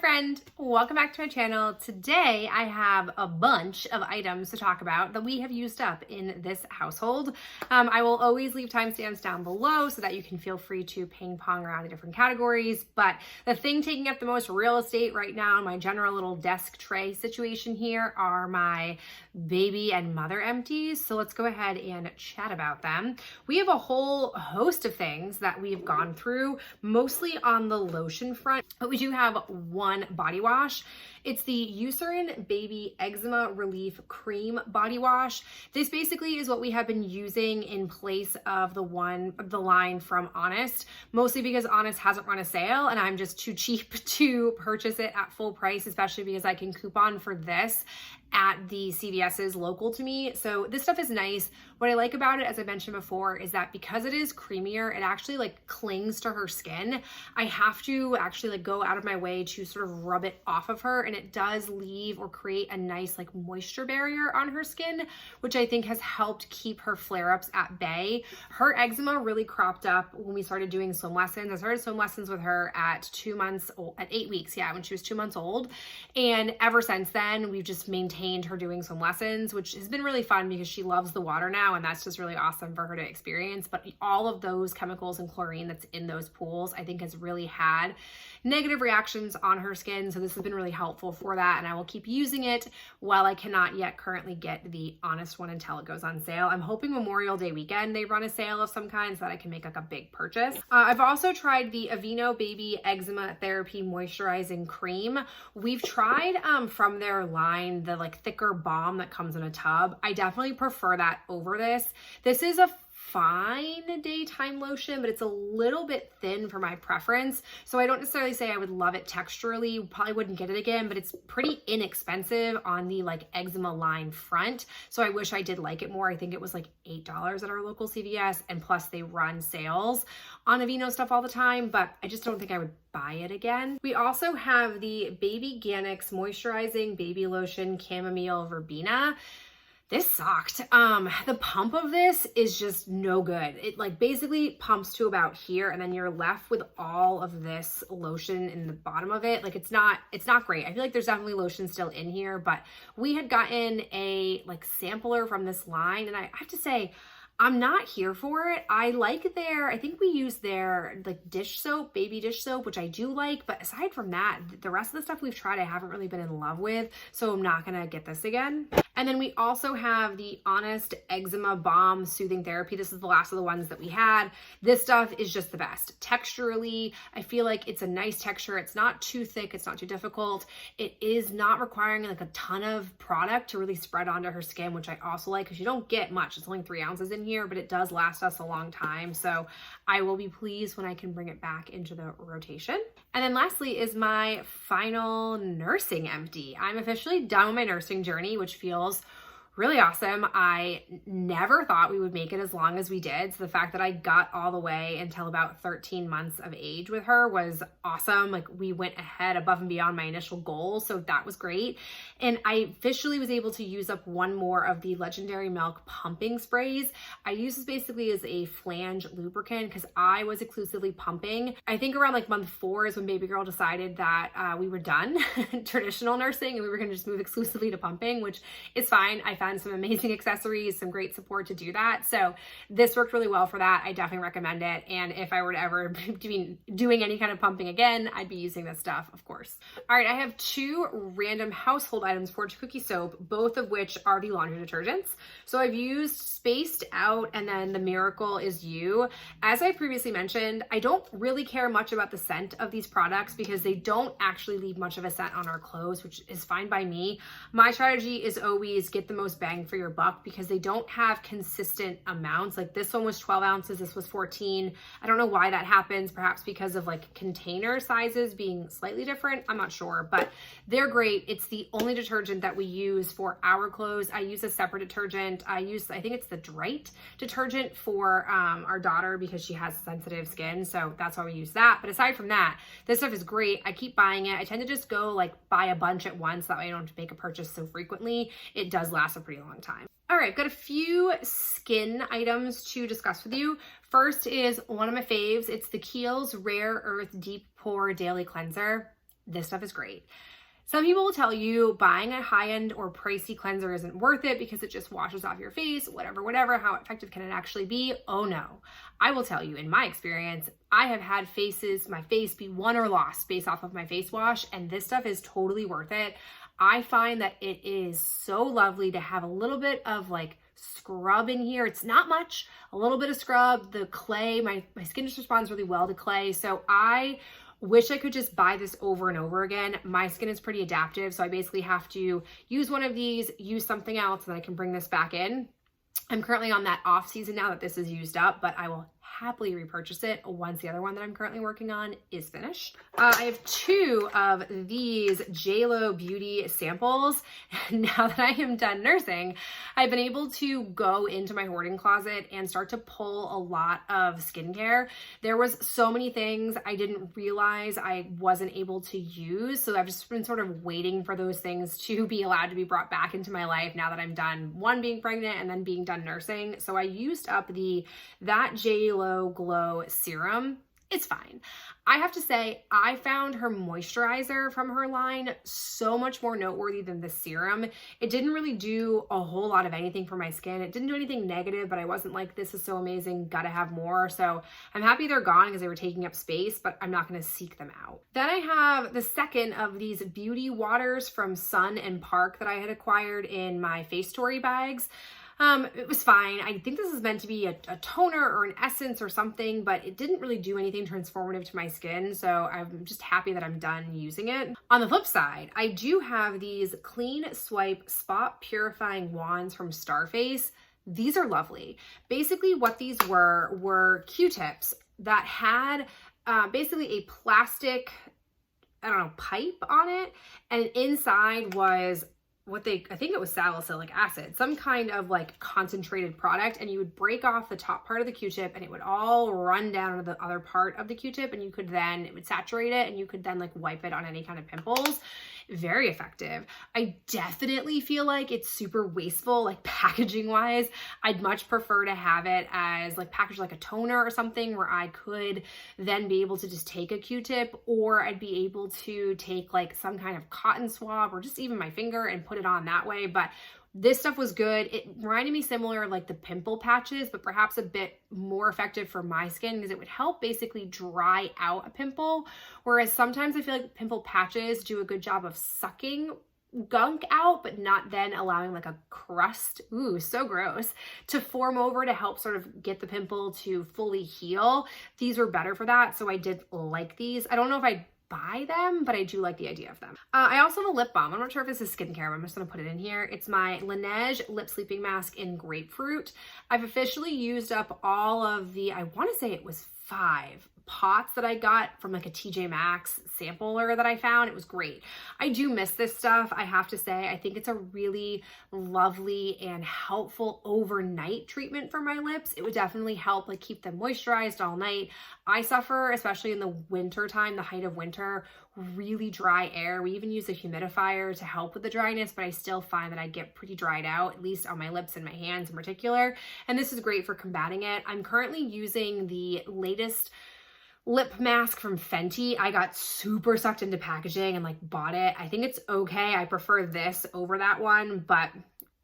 friend, welcome back to my channel. Today I have a bunch of items to talk about that we have used up in this household. I will always leave timestamps down below so that you can feel free to ping pong around the different categories, but the thing taking up the most real estate right now in my general little desk tray situation here are my baby and mother empties. So let's go ahead and chat about them. We have a whole host of things that we've gone through, mostly on the lotion front, but we do have one body wash. It's the Eucerin Baby Eczema Relief Cream Body Wash. This basically is what we have been using in place of the line from Honest, mostly because Honest hasn't run a sale and I'm just too cheap to purchase it at full price, especially because I can coupon for this at the CVS's local to me. So this stuff is nice. What I like about it, as I mentioned before, is that because it is creamier, it actually like clings to her skin. I have to actually like go out of my way to sort of rub it off of her, and it does leave or create a nice like moisture barrier on her skin, which I think has helped keep her flare-ups at bay. Her eczema really cropped up when we started doing swim lessons. I started swim lessons with her at 2 months old, at 8 weeks, yeah, when she was 2 months old. And ever since then, we've just maintained her doing swim lessons, which has been really fun because she loves the water now, and that's just really awesome for her to experience. But all of those chemicals and chlorine that's in those pools, I think has really had negative reactions on her skin. So this has been really helpful for that, and I will keep using it while I cannot yet currently get the Honest one until it goes on sale. I'm hoping Memorial Day weekend they run a sale of some kind so that I can make like a big purchase. I've also tried the Aveeno Baby Eczema Therapy Moisturizing Cream. We've tried from their line the like thicker balm that comes in a tub. I definitely prefer that over this. This is a fine daytime lotion, but it's a little bit thin for my preference. So I don't necessarily say I would love it texturally, probably wouldn't get it again, but it's pretty inexpensive on the like eczema line front. So I wish I did like it more. I think it was like $8 at our local CVS, and plus they run sales on Aveeno stuff all the time, but I just don't think I would buy it again. We also have the Baby Ganix Moisturizing Baby Lotion Chamomile Verbena. This sucked. The pump of this is just no good. It like basically pumps to about here, and then you're left with all of this lotion in the bottom of it. Like it's not great. I feel like there's definitely lotion still in here, but we had gotten a like sampler from this line, and I have to say, I'm not here for it. I like I think we use their like dish soap, baby dish soap, which I do like, but aside from that, the rest of the stuff we've tried, I haven't really been in love with, so I'm not gonna get this again. And then we also have the Honest Eczema Balm Soothing Therapy. This is the last of the ones that we had. This stuff is just the best. Texturally, I feel like it's a nice texture. It's not too thick. It's not too difficult. It is not requiring like a ton of product to really spread onto her skin, which I also like because you don't get much. It's only 3 ounces in here, but it does last us a long time. So I will be pleased when I can bring it back into the rotation. And then lastly is my final nursing empty. I'm officially done with my nursing journey, which feels really awesome. I never thought we would make it as long as we did. So the fact that I got all the way until about 13 months of age with her was awesome. Like we went ahead above and beyond my initial goal. So that was great. And I officially was able to use up one more of the Legendary Milk pumping sprays. I use this basically as a flange lubricant because I was exclusively pumping. I think around like month 4 is when baby girl decided that we were done traditional nursing and we were going to just move exclusively to pumping, which is fine. I found some amazing accessories, some great support to do that. So this worked really well for that. I definitely recommend it. And if I were to ever be doing any kind of pumping again, I'd be using this stuff, of course. All right, I have 2 random household items for cookie soap, both of which are the laundry detergents. So I've used Spaced Out and then the Miracle Is You. As I previously mentioned, I don't really care much about the scent of these products because they don't actually leave much of a scent on our clothes, which is fine by me. My strategy is always get the most bang for your buck because they don't have consistent amounts. Like this one was 12 ounces, this was 14. I don't know why that happens, perhaps because of like container sizes being slightly different. I'm not sure, but they're great. It's the only detergent that we use for our clothes. I use a separate detergent. I think it's the Drite detergent for our daughter because she has sensitive skin. So that's why we use that. But aside from that, this stuff is great. I keep buying it. I tend to just go like buy a bunch at once. That way I don't have to make a purchase so frequently. It does last a pretty long time. All right, I've got a few skin items to discuss with you. First is one of my faves. It's the Kiehl's Rare Earth Deep Pore Daily Cleanser. This stuff is great. Some people will tell you buying a high-end or pricey cleanser isn't worth it because it just washes off your face, whatever, how effective can it actually be? Oh no. I will tell you, in my experience, I have had my face be won or lost based off of my face wash, and this stuff is totally worth it. I find that it is so lovely to have a little bit of like scrub in here. It's not much, a little bit of scrub. The clay, my skin just responds really well to clay. So I wish I could just buy this over and over again. My skin is pretty adaptive, so I basically have to use one of these, use something else, and I can bring this back in. I'm currently on that off season now that this is used up, but I will happily repurchase it once the other one that I'm currently working on is finished. I have 2 of these JLo Beauty samples. Now that I am done nursing, I've been able to go into my hoarding closet and start to pull a lot of skincare. There was so many things I didn't realize I wasn't able to use, so I've just been sort of waiting for those things to be allowed to be brought back into my life now that I'm done, one, being pregnant and then being done nursing. So I used up that JLo Glow Serum. It's fine. I have to say, I found her moisturizer from her line so much more noteworthy than the serum. It didn't really do a whole lot of anything for my skin. It didn't do anything negative, but I wasn't like, this is so amazing, gotta have more. So I'm happy they're gone because they were taking up space, but I'm not gonna seek them out. Then I have the second of these beauty waters from Sun and Park that I had acquired in my Face Story bags. It was fine. I think this is meant to be a toner or an essence or something, but it didn't really do anything transformative to my skin, so I'm just happy that I'm done using it. On the flip side, I do have these Clean Swipe Spot Purifying Wands from Starface. These are lovely. Basically what these were Q-tips that had basically a plastic, I don't know, pipe on it, and inside was I think it was salicylic acid, some kind of like concentrated product, and you would break off the top part of the Q-tip and it would all run down to the other part of the Q-tip, and it would saturate it, and you could then like wipe it on any kind of pimples. Very effective. I definitely feel like it's super wasteful, like packaging wise. I'd much prefer to have it as like packaged like a toner or something where I could then be able to just take a Q-tip, or I'd be able to take like some kind of cotton swab or just even my finger and put it on that way. But this stuff was good. It reminded me similar like the pimple patches, but perhaps a bit more effective for my skin because it would help basically dry out a pimple. Whereas sometimes I feel like pimple patches do a good job of sucking gunk out, but not then allowing like a crust, ooh, so gross, to form over to help sort of get the pimple to fully heal. These were better for that. So I did like these. I don't know if I buy them, but I do like the idea of them. I also have a lip balm. I'm not sure if this is skincare, but I'm just gonna put it in here. It's my Laneige Lip Sleeping Mask in Grapefruit. I've officially used up all of I wanna say it was 5 pots that I got from like a TJ Maxx sampler that I found. It was great. I do miss this stuff, I have to say. I think it's a really lovely and helpful overnight treatment for my lips. It would definitely help like keep them moisturized all night. I suffer, especially in the winter time, the height of winter, really dry air. We even use a humidifier to help with the dryness, but I still find that I get pretty dried out, at least on my lips and my hands in particular. And this is great for combating it. I'm currently using the latest lip mask from Fenty. I got super sucked into packaging and like bought it. I think it's okay. I prefer this over that one, but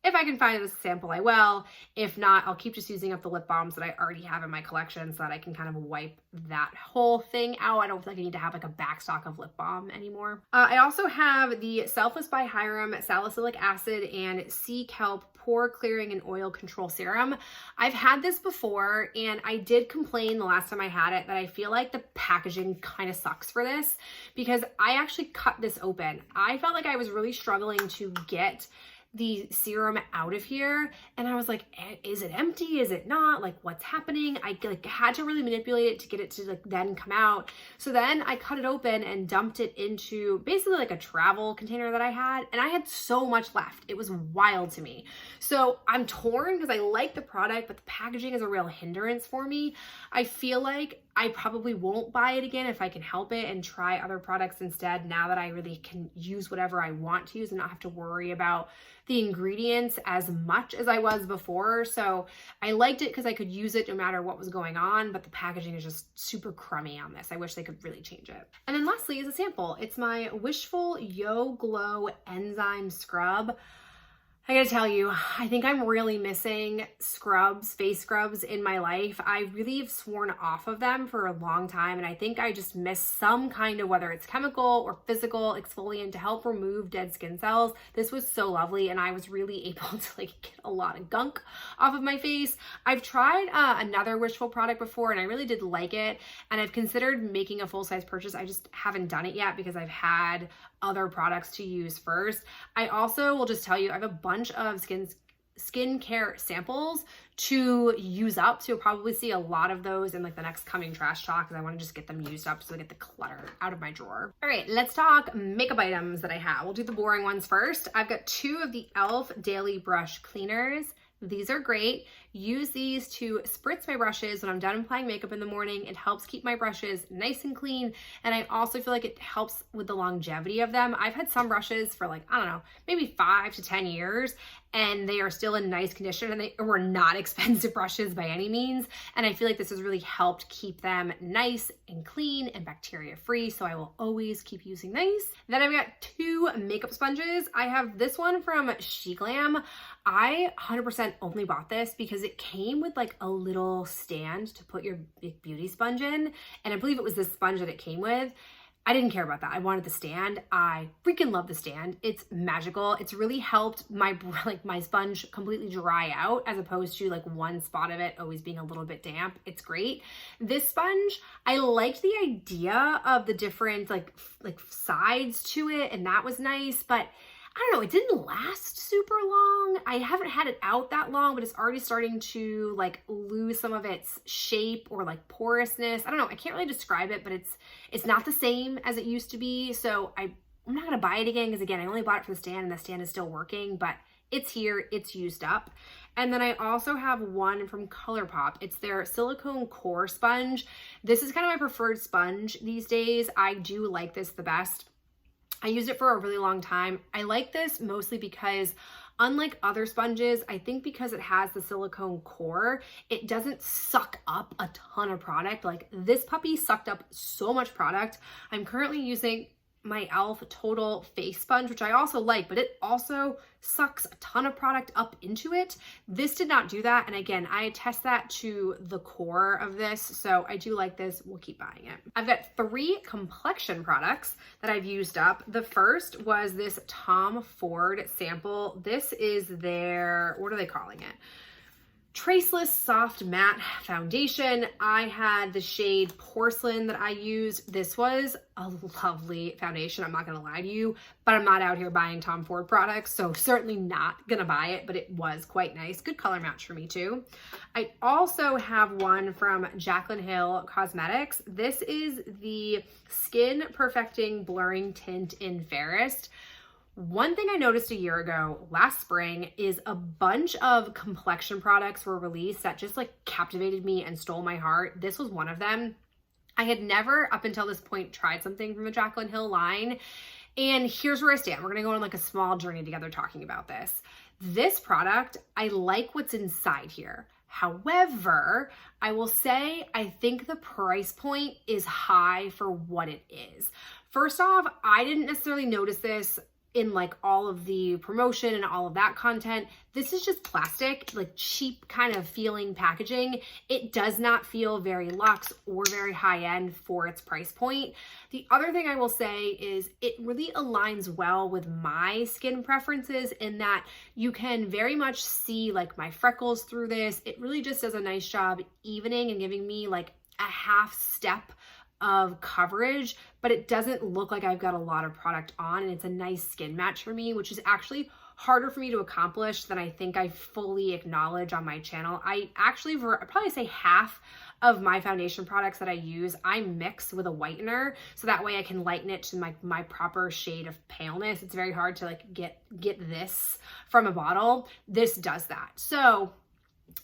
if I can find this sample, I will. If not, I'll keep just using up the lip balms that I already have in my collection so that I can kind of wipe that whole thing out. I don't feel like I need to have like a back stock of lip balm anymore. I also have the Selfless by Hyram Salicylic Acid and Sea Kelp Pore Clearing and Oil Control Serum. I've had this before, and I did complain the last time I had it that I feel like the packaging kind of sucks for this because I actually cut this open. I felt like I was really struggling to get the serum out of here, and I was like, is it empty, is it not, like what's happening? I like had to really manipulate it to get it to like then come out. So then I cut it open and dumped it into basically like a travel container that I had, and I had so much left. It was wild to me. So I'm torn because I like the product, but the packaging is a real hindrance for me. I feel like I probably won't buy it again if I can help it and try other products instead, now that I really can use whatever I want to use and not have to worry about the ingredients as much as I was before. So I liked it because I could use it no matter what was going on, but the packaging is just super crummy on this. I wish they could really change it. And then lastly is a sample. It's my Wishful Yo Glow Enzyme Scrub. I gotta tell you, I think I'm really missing scrubs, face scrubs in my life. I really have sworn off of them for a long time, and I think I just miss some kind of, whether it's chemical or physical exfoliant to help remove dead skin cells. This was so lovely, and I was really able to like get a lot of gunk off of my face. I've tried another Wishful product before, and I really did like it, and I've considered making a full-size purchase. I just haven't done it yet because I've had other products to use first. I also will just tell you, I have a bunch of skincare samples to use up, so you'll probably see a lot of those in like the next coming trash talk, because I want to just get them used up so I get the clutter out of my drawer. All right, let's talk makeup items that I have. We'll do the boring ones first. I've got 2 of the e.l.f. Daily Brush Cleaners. These are great. Use these to spritz my brushes when I'm done applying makeup in the morning. It helps keep my brushes nice and clean, and I also feel like it helps with the longevity of them. I've had some brushes for like, I don't know, maybe 5 to 10 years, and they are still in nice condition, and they were not expensive brushes by any means, and I feel like this has really helped keep them nice and clean and bacteria free, so I will always keep using these. Then I've got 2 makeup sponges. I have this one from SheGlam. I 100% only bought this because it came with like a little stand to put your big beauty sponge in, and I believe it was this sponge that it came with. I didn't care about that. I wanted the stand. I freaking love the stand. It's magical. It's really helped my sponge completely dry out, as opposed to like one spot of it always being a little bit damp. It's great. This sponge, I liked the idea of the different like sides to it, and that was nice, but I don't know, it didn't last super long. I haven't had it out that long, but it's already starting to like lose some of its shape or like porousness. I don't know, I can't really describe it, but it's not the same as it used to be. So I'm not gonna buy it again, because again, I only bought it for the stand, and the stand is still working, but it's here, it's used up. And then I also have one from ColourPop. It's their silicone core sponge. This is kind of my preferred sponge these days. I do like this the best. I used it for a really long time. I like this mostly because, unlike other sponges, I think because it has the silicone core, it doesn't suck up a ton of product. Like this puppy sucked up so much product. I'm currently using my e.l.f. Total Face Sponge, which I also like, but it also sucks a ton of product up into it. This did not do that. And again, I attest that to the core of this. So I do like this. We'll keep buying it. I've got 3 Complexion products that I've used up. The first was this Tom Ford sample. This is their, what are they calling it? Traceless Soft Matte Foundation. I had the shade Porcelain that I used. This was a lovely foundation, I'm not gonna lie to you, but I'm not out here buying Tom Ford products, so certainly not gonna buy it, but it was quite nice. Good color match for me too. I also have one from Jaclyn Hill Cosmetics. This is the Skin Perfecting Blurring Tint in Fairest. One thing I noticed a year ago, last spring, is a bunch of Complexion products were released that just like captivated me and stole my heart. This was one of them. I had never, up until this point, tried something from the Jaclyn Hill line. And here's where I stand. We're gonna go on like a small journey together talking about this. This product, I like what's inside here. However, I will say, I think the price point is high for what it is. First off, I didn't necessarily notice this in like all of the promotion and all of that content. This is just plastic, like cheap kind of feeling packaging. It does not feel very luxe or very high end for its price point. The other thing I will say is it really aligns well with my skin preferences in that you can very much see like my freckles through this. It really just does a nice job evening and giving me like a half step of coverage, but it doesn't look like I've got a lot of product on, and it's a nice skin match for me, which is actually harder for me to accomplish than I think I fully acknowledge on my channel. I actually, I'd probably say half of my foundation products that I use, I mix with a whitener, so that way I can lighten it to my proper shade of paleness. It's very hard to like get this from a bottle. This does that. So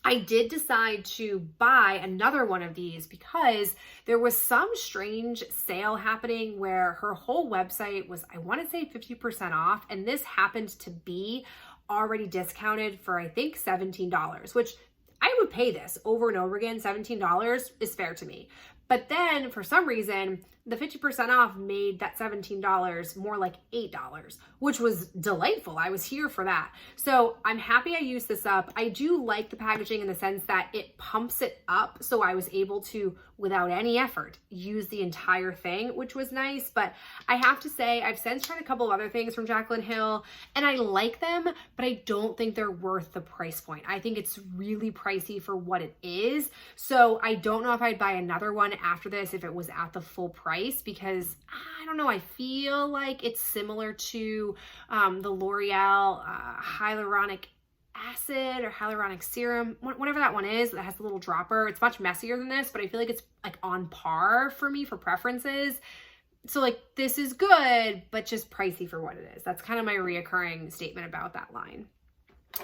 I did decide to buy another one of these because there was some strange sale happening where her whole website was, I want to say 50% off. And this happened to be already discounted for, I think, $17, which I would pay this over and over again. $17 is fair to me. But then for some reason, the 50% off made that $17 more like $8, which was delightful. I was here for that. So I'm happy I used this up. I do like the packaging in the sense that it pumps it up. So I was able to, without any effort, use the entire thing, which was nice. But I have to say, I've since tried a couple of other things from Jaclyn Hill and I like them, but I don't think they're worth the price point. I think it's really pricey for what it is. So I don't know if I'd buy another one after this if it was at the full price, because I don't know, I feel like it's similar to the L'Oreal hyaluronic acid or hyaluronic serum, whatever that one is that has the little dropper. It's much messier than this, but I feel like it's like on par for me for preferences. So like this is good, but just pricey for what it is. That's kind of my reoccurring statement about that line.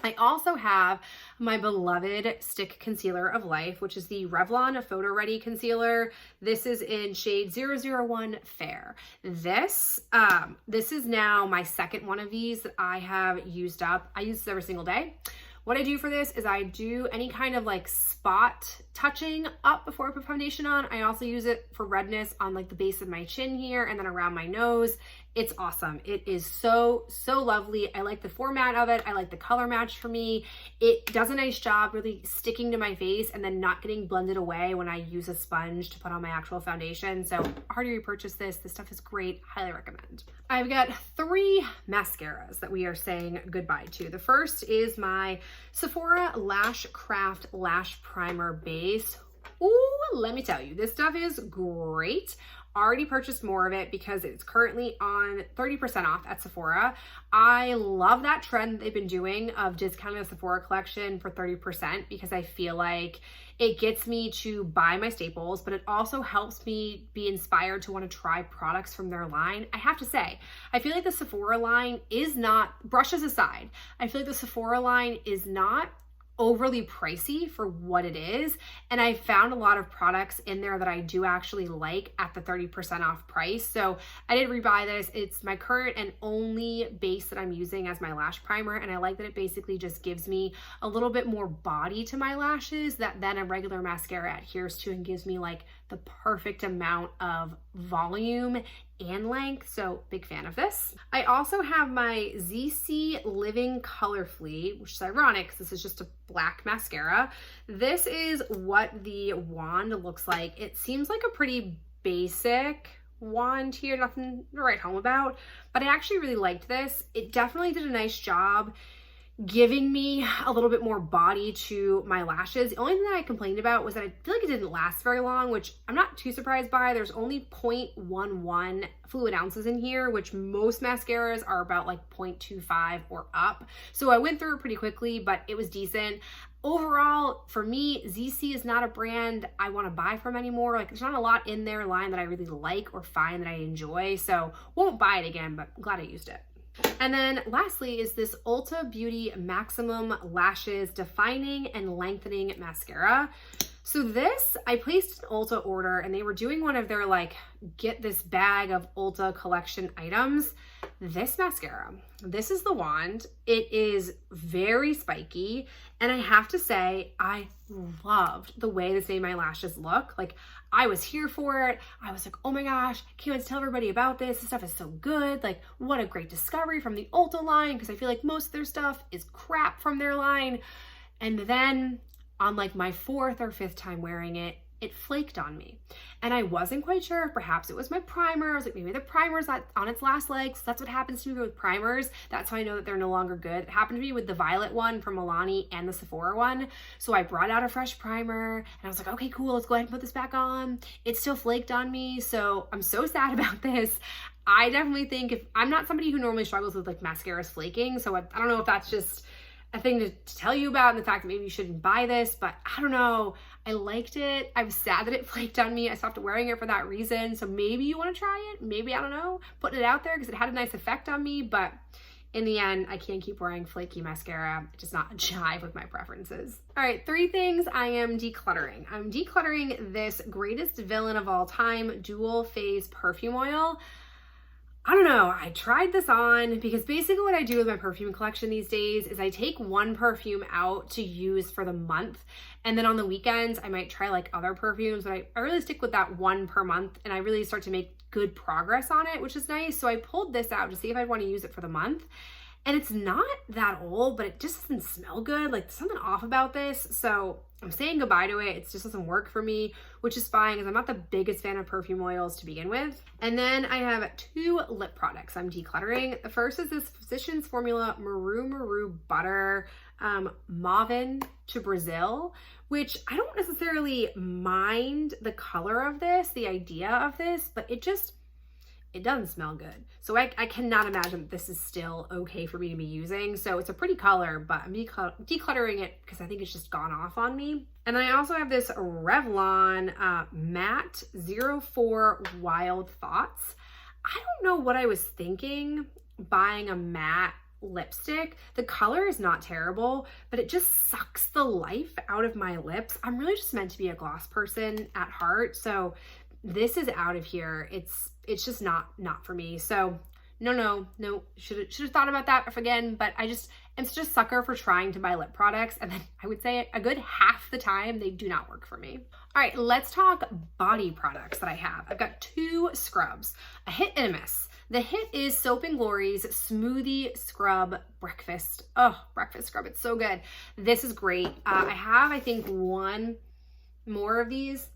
I also have my beloved stick concealer of life, which is the Revlon Photo Ready Concealer. This is in shade 001 Fair. This is now my second one of these that I have used up. I use this every single day. What I do for this is I do any kind of like spot touching up before I put foundation on. I also use it for redness on like the base of my chin here and then around my nose. It's awesome. It is so, so lovely. I like the format of it. I like the color match for me. It does a nice job really sticking to my face and then not getting blended away when I use a sponge to put on my actual foundation. So already repurchased this. This stuff is great. Highly recommend. I've got 3 mascaras that we are saying goodbye to. The first is my Sephora Lash Craft Lash Primer Base. Ooh, let me tell you, this stuff is great. Already purchased more of it because it's currently on 30% off at Sephora. I love that trend they've been doing of discounting the Sephora collection for 30% because I feel like it gets me to buy my staples, but it also helps me be inspired to want to try products from their line. I have to say, I feel like the Sephora line is not, brushes aside, I feel like the Sephora line is not overly pricey for what it is. And I found a lot of products in there that I do actually like at the 30% off price. So I did rebuy this. It's my current and only base that I'm using as my lash primer. And I like that it basically just gives me a little bit more body to my lashes that then a regular mascara adheres to and gives me like the perfect amount of volume and length. So big fan of this. I also have my ZC Living Color Fleet, which is ironic because this is just a black mascara. This is what the wand looks like. It seems like a pretty basic wand here, nothing to write home about, but I actually really liked this. It definitely did a nice job giving me a little bit more body to my lashes. The only thing that I complained about was that I feel like it didn't last very long, which I'm not too surprised by. There's only 0.11 fluid ounces in here, which most mascaras are about like 0.25 or up. So I went through it pretty quickly, but it was decent. Overall, for me, ZC is not a brand I want to buy from anymore. Like there's not a lot in their line that I really like or find that I enjoy. So won't buy it again, but I'm glad I used it. And then lastly is this Ulta Beauty Maximum Lashes Defining and Lengthening Mascara. So this, I placed an Ulta order and they were doing one of their like, get this bag of Ulta collection items. This mascara, this is the wand. It is very spiky. And I have to say, I loved the way this made my lashes look. Like I was here for it. I was like, oh my gosh, can't wait to tell everybody about this. This stuff is so good. Like what a great discovery from the Ulta line. Cause I feel like most of their stuff is crap from their line. And then on like my 4th or 5th time wearing it, it flaked on me. And I wasn't quite sure if perhaps it was my primer. I was like, maybe the primer's on its last legs. That's what happens to me with primers. That's how I know that they're no longer good. It happened to me with the Violet one from Milani and the Sephora one. So I brought out a fresh primer and I was like, okay, cool, let's go ahead and put this back on. It still flaked on me. So I'm so sad about this. I definitely think if I'm not somebody who normally struggles with like mascaras flaking. So I don't know if that's just a thing to tell you about and the fact that maybe you shouldn't buy this, but I don't know. I liked it. I was sad that it flaked on me. I stopped wearing it for that reason. So maybe you want to try it. Maybe, I don't know, putting it out there because it had a nice effect on me, but in the end, I can't keep wearing flaky mascara. It does not jive with my preferences. All right, 3 things I am decluttering. I'm decluttering this Greatest Villain of All Time dual phase perfume oil. I don't know, I tried this on because basically what I do with my perfume collection these days is I take one perfume out to use for the month, and then on the weekends I might try like other perfumes, but I really stick with that one per month, and I really start to make good progress on it, which is nice. So I pulled this out to see if I'd want to use it for the month, and it's not that old, but it just doesn't smell good. Like, there's something off about this, so I'm saying goodbye to it. It just doesn't work for me, which is fine because I'm not the biggest fan of perfume oils to begin with. And then I have 2 lip products I'm decluttering. The first is this Physicians Formula Maru Butter Mauvin to Brazil, which I don't necessarily mind the color of this, the idea of this, but it doesn't smell good. So I cannot imagine that this is still okay for me to be using. So it's a pretty color, but I'm decluttering it because I think it's just gone off on me. And then I also have this Revlon Matte 04 Wild Thoughts. I don't know what I was thinking buying a matte lipstick. The color is not terrible, but it just sucks the life out of my lips. I'm really just meant to be a gloss person at heart. So this is out of here. It's just not for me. So no, should have thought about that again, but I'm such a sucker for trying to buy lip products, and then I would say a good half the time they do not work for me. All right, let's talk body products that I have. I've got 2 scrubs, a hit and a miss. The hit is Soap & Glory's Smoothie Scrub Breakfast. Oh, breakfast scrub, it's so good. This is great. I have, I think, 1 more of these.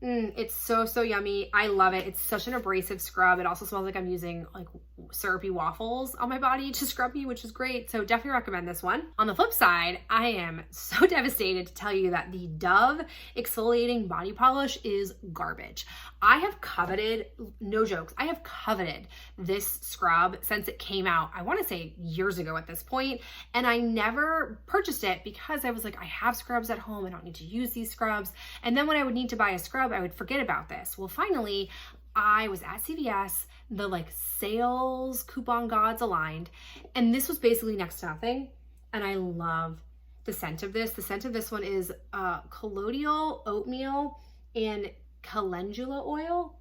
It's so yummy. I love it. It's such an abrasive scrub. It also smells like I'm using like syrupy waffles on my body to scrub me, which is great. So definitely recommend this one. On the flip side, I am so devastated to tell you that the Dove exfoliating body polish is garbage. I have coveted, no jokes, I have coveted this scrub since it came out. I want to say years ago at this point, and I never purchased it because I was like, I have scrubs at home. I don't need to use these scrubs. And then when I would need to buy a scrub, I would forget about this. Well, finally, I was at CVS, the like sales coupon gods aligned, and this was basically next to nothing. And I love the scent of this. The scent of this one is colloidal oatmeal and calendula oil.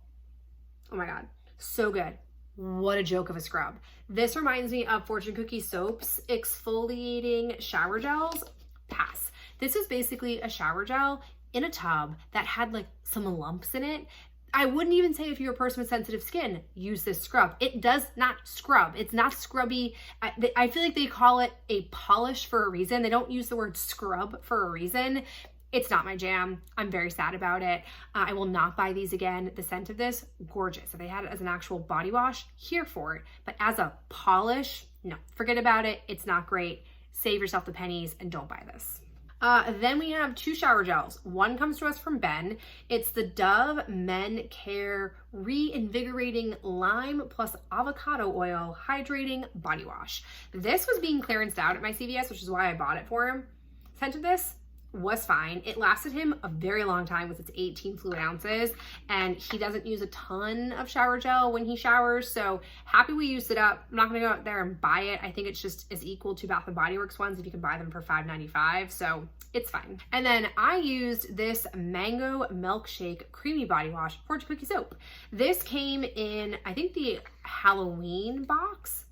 Oh my God, so good. What a joke of a scrub. This reminds me of Fortune Cookie Soap's exfoliating shower gels. Pass. This is basically a shower gel in a tub that had like some lumps in it. I wouldn't even say if you're a person with sensitive skin, use this scrub. It does not scrub. It's not scrubby. I feel like they call it a polish for a reason. They don't use the word scrub for a reason. It's not my jam. I'm very sad about it. I will not buy these again. The scent of this, gorgeous. If they had it as an actual body wash, here for it. But as a polish, no, forget about it. It's not great. Save yourself the pennies and don't buy this. Then we have 2 shower gels. One comes to us from Ben. It's the Dove Men Care Reinvigorating Lime plus Avocado Oil Hydrating Body Wash. This was being clearanced out at my CVS, which is why I bought it for him. Scent of this was fine. It lasted him a very long time with its 18 fluid ounces, and he doesn't use a ton of shower gel when he showers, so happy we used it up. I'm not gonna go out there and buy it. I think it's just as equal to Bath & Body Works ones if you can buy them for $5.95, so it's fine. And then I used this Mango Milkshake Creamy Body Wash, Fortune Cookie Soap. This came in, I think, the Halloween box.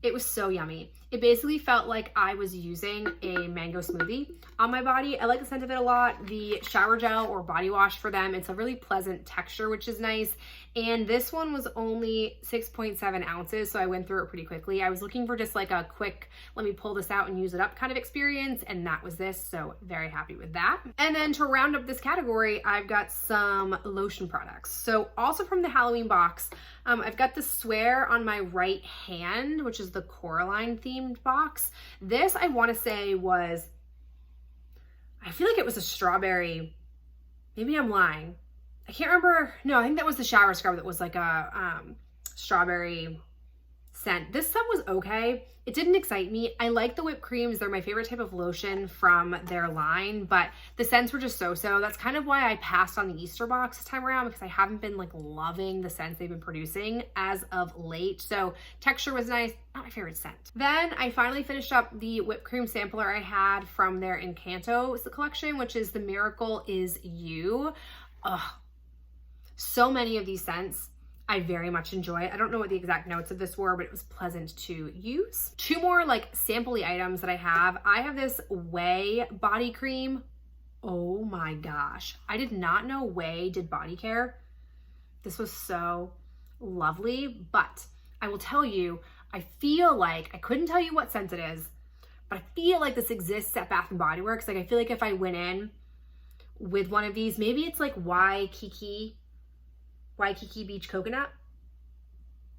It was so yummy. It basically felt like I was using a mango smoothie on my body. I like the scent of it a lot. The shower gel or body wash for them, it's a really pleasant texture, which is nice. And this one was only 6.7 ounces, so I went through it pretty quickly. I was looking for just like a quick, let me pull this out and use it up kind of experience, and that was this, so very happy with that. And then to round up this category, I've got some lotion products. So also from the Halloween box, I've got the Swear on my right hand, which is the Coraline themed box. This I want to say was, I feel like it was a strawberry, maybe I'm lying. I can't remember. No, I think that was the shower scrub that was like a strawberry scent. This scent was okay. It didn't excite me. I like the whipped creams. They're my favorite type of lotion from their line, but the scents were just so-so. That's kind of why I passed on the Easter box this time around, because I haven't been like loving the scents they've been producing as of late. So texture was nice, not my favorite scent. Then I finally finished up the whipped cream sampler I had from their Encanto collection, which is the Miracle Is You. Ugh. So many of these scents I very much enjoy. I don't know what the exact notes of this were, but it was pleasant to use. Two more like sample-y items that I have. I have this Way body cream. Oh my gosh. I did not know Way did body care. This was so lovely, but I will tell you, I feel like, I couldn't tell you what scent it is, but I feel like this exists at Bath & Body Works. Like I feel like if I went in with one of these, maybe it's like Waikiki Beach Coconut.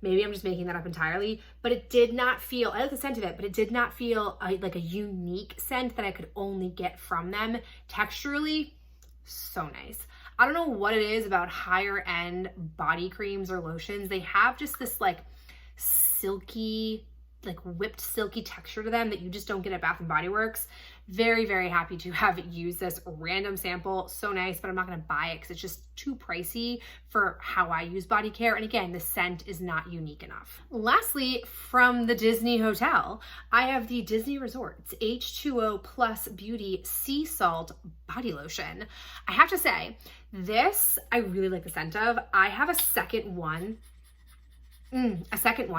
Maybe I'm just making that up entirely, but it did not feel, I like the scent of it, but it did not feel like a unique scent that I could only get from them. Texturally, so nice. I don't know what it is about higher end body creams or lotions. They have just this like silky, like whipped silky texture to them that you just don't get at Bath & Body Works. Very, very happy to have used this random sample. So nice, but I'm not gonna buy it because it's just too pricey for how I use body care. And again, the scent is not unique enough. Lastly, from the Disney Hotel, I have the Disney Resorts H2O Plus Beauty Sea Salt Body Lotion. I have to say, this I really like the scent of. I have a second one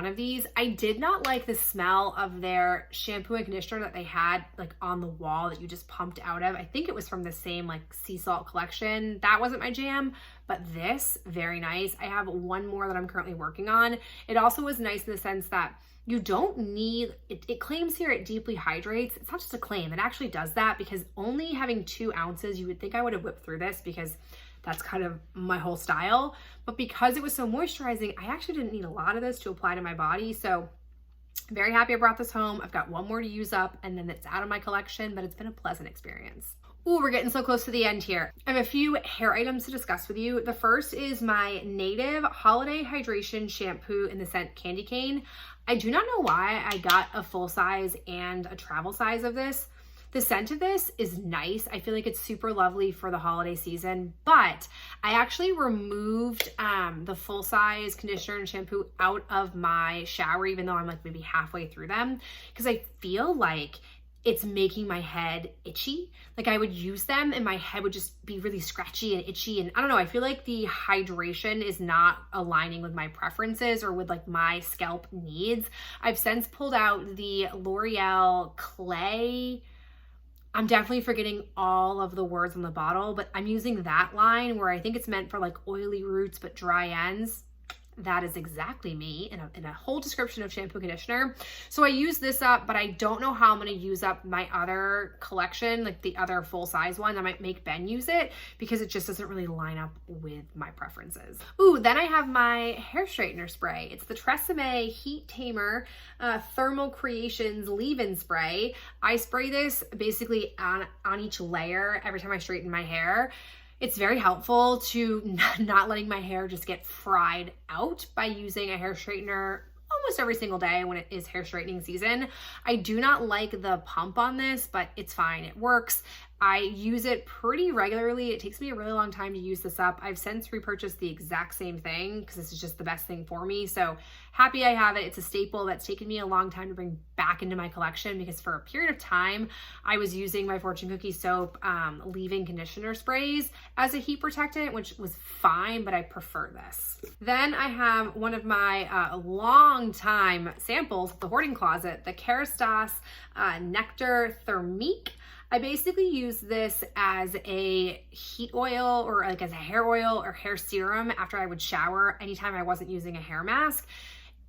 of these. I did not like the smell of their shampoo and conditioner that they had like on the wall that you just pumped out of. I think it was from the same like sea salt collection. That wasn't my jam, but this, very nice. I have one more that I'm currently working on. It also was nice in the sense that you don't need, it claims here it deeply hydrates. It's not just a claim, it actually does that, because only having 2 ounces, you would think I would have whipped through this because that's kind of my whole style. But because it was so moisturizing, I actually didn't need a lot of this to apply to my body. So very happy I brought this home. I've got one more to use up and then it's out of my collection, but it's been a pleasant experience. Ooh, we're getting so close to the end here. I have a few hair items to discuss with you. The first is my Native Holiday Hydration Shampoo in the scent Candy Cane. I do not know why I got a full size and a travel size of this. The scent of this is nice. I feel like it's super lovely for the holiday season, but I actually removed the full size conditioner and shampoo out of my shower, even though I'm like maybe halfway through them, because I feel like it's making my head itchy. Like I would use them and my head would just be really scratchy and itchy. And I don't know, I feel like the hydration is not aligning with my preferences or with like my scalp needs. I've since pulled out the L'Oreal Clay. I'm definitely forgetting all of the words on the bottle, but I'm using that line where I think it's meant for like oily roots but dry ends. That is exactly me in a whole description of shampoo conditioner. So I use this up, but I don't know how I'm going to use up my other collection, like the other full size one. I might make Ben use it because it just doesn't really line up with my preferences. Ooh, then I have my hair straightener spray. It's the Tresemme Heat Tamer Thermal Creations leave-in spray. I spray this basically on each layer every time I straighten my hair. It's very helpful to not letting my hair just get fried out by using a hair straightener almost every single day when it is hair straightening season. I do not like the pump on this, but it's fine. It works. I use it pretty regularly. It takes me a really long time to use this up. I've since repurchased the exact same thing because this is just the best thing for me. So happy I have it. It's a staple that's taken me a long time to bring back into my collection because for a period of time, I was using my Fortune Cookie Soap leave-in conditioner sprays as a heat protectant, which was fine, but I prefer this. Then I have one of my long time samples of the hoarding closet, the Kerastase Nectar Thermique. I basically use this as a heat oil or like as a hair oil or hair serum after I would shower anytime I wasn't using a hair mask.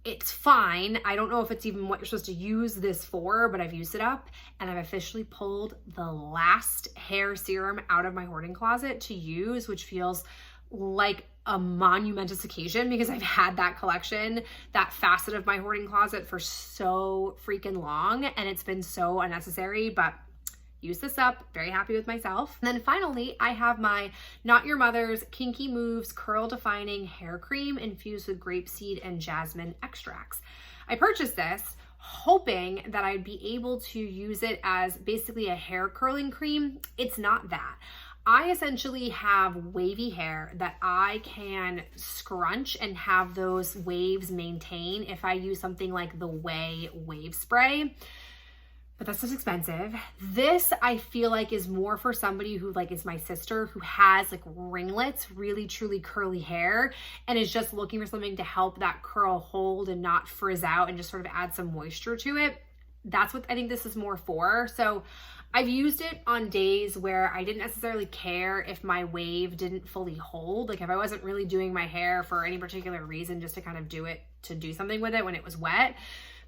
It's fine. I don't know if it's even what you're supposed to use this for, but I've used it up and I've officially pulled the last hair serum out of my hoarding closet to use, which feels like a monumentous occasion because I've had that collection, that facet of my hoarding closet for so freaking long and it's been so unnecessary, but use this up, very happy with myself. And then finally, I have my Not Your Mother's Kinky Moves Curl Defining Hair Cream infused with grapeseed and jasmine extracts. I purchased this hoping that I'd be able to use it as basically a hair curling cream. It's not that. I essentially have wavy hair that I can scrunch and have those waves maintain if I use something like the Way Wave Spray. But that's just expensive. This I feel like is more for somebody who like is my sister, who has like ringlets, really truly curly hair, and is just looking for something to help that curl hold and not frizz out and just sort of add some moisture to it. That's what I think this is more for. So I've used it on days where I didn't necessarily care if my wave didn't fully hold. Like if I wasn't really doing my hair for any particular reason, just to kind of do it, to do something with it when it was wet.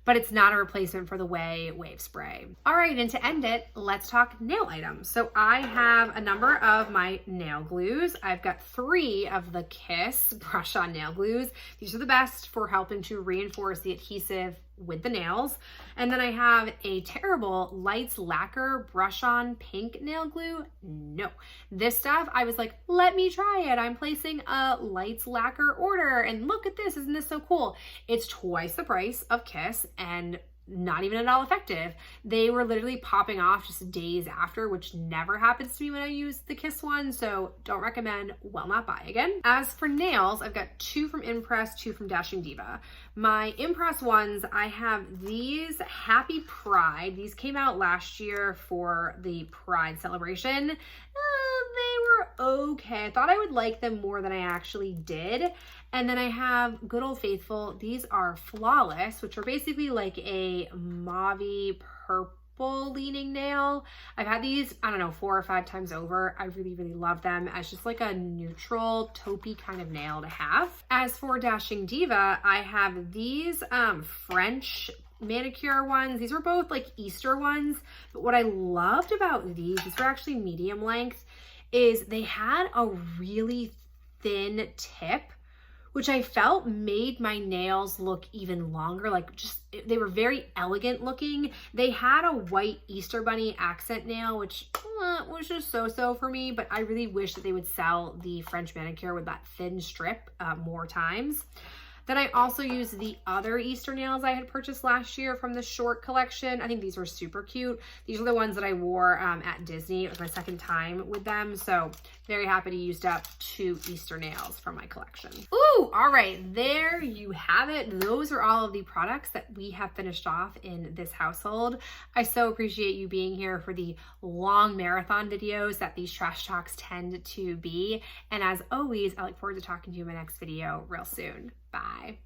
But it's not a replacement for the Way Wave Spray. All right, and to end it, let's talk nail items. So I have a number of my nail glues. I've got 3 of the Kiss brush-on nail glues. These are the best for helping to reinforce the adhesive with the nails. And then I have a terrible Lights Lacquer brush-on pink nail glue. No, this stuff, I was like, let me try it. I'm placing a Lights Lacquer order and look at this, isn't this so cool? It's twice the price of Kiss and not even at all effective. They were literally popping off just days after, which never happens to me when I use the Kiss one, so don't recommend, will not buy again. As for nails, I've got 2 from Impress, 2 from Dashing Diva. My Impress ones, I have these Happy Pride. These came out last year for the Pride celebration. They were okay. I thought I would like them more than I actually did. And then I have Good Old Faithful. These are Flawless, which are basically like a mauve purple leaning nail. I've had these, I don't know, 4 or 5 times over. I really, really love them as just like a neutral taupey kind of nail to have. As for Dashing Diva, I have these French manicure ones. These were both like Easter ones, but what I loved about these were actually medium length, is they had a really thin tip, which I felt made my nails look even longer. Like just, they were very elegant looking. They had a white Easter Bunny accent nail, which was just so-so for me, but I really wish that they would sell the French manicure with that thin strip more times. Then I also used the other Easter nails I had purchased last year from the short collection. I think these were super cute. These are the ones that I wore at Disney. It was my second time with them, so very happy to use up 2 Easter nails from my collection. Ooh, all right, there you have it. Those are all of the products that we have finished off in this household. I so appreciate you being here for the long marathon videos that these trash talks tend to be. And as always, I look forward to talking to you in my next video real soon. Bye.